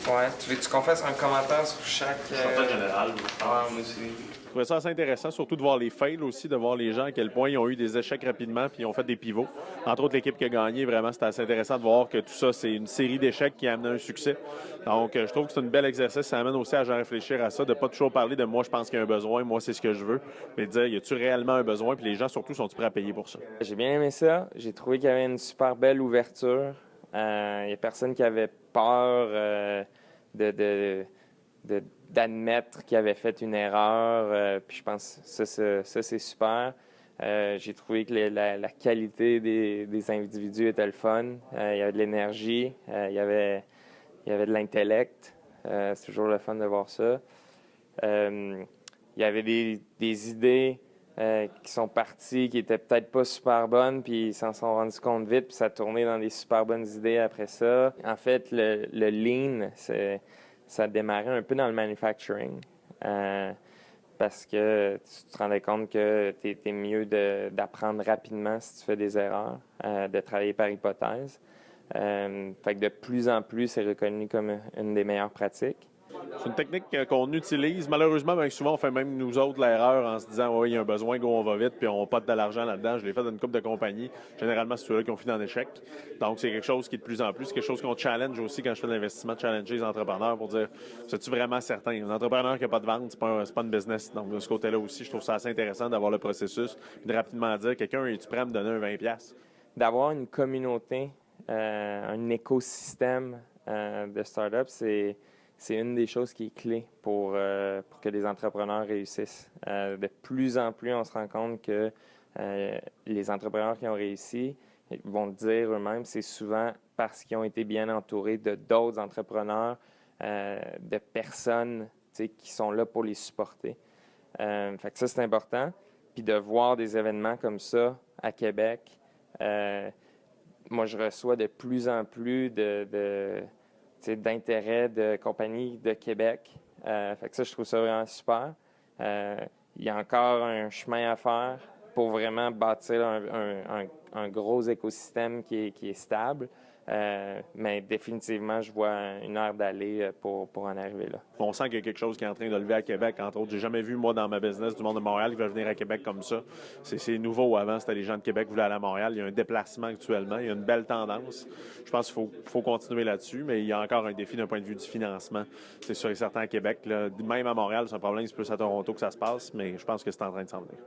Ouais, tu veux-tu qu'on fasse un commentaire sur chaque. En général. Ouais, moi aussi. Je trouvais ça assez intéressant, surtout de voir les fails aussi, de voir les gens à quel point ils ont eu des échecs rapidement puis ils ont fait des pivots. Entre autres, l'équipe qui a gagné, vraiment, c'était assez intéressant de voir que tout ça, c'est une série d'échecs qui a amené un succès. Donc, je trouve que c'est un bel exercice. Ça amène aussi à gens réfléchir à ça, de pas toujours parler de moi, je pense qu'il y a un besoin, moi, c'est ce que je veux, mais de dire, y a-tu réellement un besoin? Puis les gens, surtout, sont-ils prêts à payer pour ça? J'ai bien aimé ça. J'ai trouvé qu'il y avait une super belle ouverture. Il n'y a personne qui avait peur d'admettre qu'il avait fait une erreur. Puis je pense que ça c'est super. J'ai trouvé que la qualité des individus était le fun. Il y avait de l'énergie. Il y avait de l'intellect. C'est toujours le fun de voir ça. Il y avait des idées qui sont parties, qui étaient peut-être pas super bonnes, puis ils s'en sont rendus compte vite, puis ça a tourné dans des super bonnes idées après ça. En fait, le lean, ça a démarré un peu dans le manufacturing, parce que tu te rendais compte que t'es mieux d'apprendre rapidement si tu fais des erreurs, de travailler par hypothèse. Fait que de plus en plus, c'est reconnu comme une des meilleures pratiques. C'est une technique qu'on utilise. Malheureusement, bien souvent, on fait même nous autres l'erreur en se disant oui, il y a un besoin, go, on va vite, puis on pote de l'argent là-dedans. Je l'ai fait dans une couple de compagnies. Généralement, c'est ceux-là qui ont fini en échec. Donc, c'est quelque chose qui est de plus en plus. C'est quelque chose qu'on challenge aussi quand je fais de l'investissement, challenger les entrepreneurs pour dire c'est-tu vraiment certain? Un entrepreneur qui n'a pas de vente, c'est pas une business. Donc, de ce côté-là aussi, je trouve ça assez intéressant d'avoir le processus, puis de rapidement dire quelqu'un, es-tu prêt à me donner un 20$? D'avoir une communauté, un écosystème de start-up, c'est une des choses qui est clé pour que les entrepreneurs réussissent. De plus en plus, on se rend compte que les entrepreneurs qui ont réussi vont le dire eux-mêmes, c'est souvent parce qu'ils ont été bien entourés de d'autres entrepreneurs, de personnes qui sont là pour les supporter. Fait que ça, c'est important. Puis de voir des événements comme ça à Québec, moi, je reçois de plus en plus d'intérêt de compagnies de Québec. Fait que ça, je trouve ça vraiment super. Il y a encore un chemin à faire pour vraiment bâtir un gros écosystème qui est stable. Mais définitivement, je vois une heure d'aller pour en arriver là. On sent qu'il y a quelque chose qui est en train de lever à Québec, entre autres. J'ai jamais vu, moi, dans ma business, du monde de Montréal qui va venir à Québec comme ça. C'est nouveau. Avant, c'était les gens de Québec qui voulaient aller à Montréal. Il y a un déplacement actuellement. Il y a une belle tendance. Je pense qu'il faut continuer là-dessus, mais il y a encore un défi d'un point de vue du financement. C'est sûr et certain à Québec. Là. Même à Montréal, c'est un problème. C'est plus à Toronto que ça se passe, mais je pense que c'est en train de s'en venir.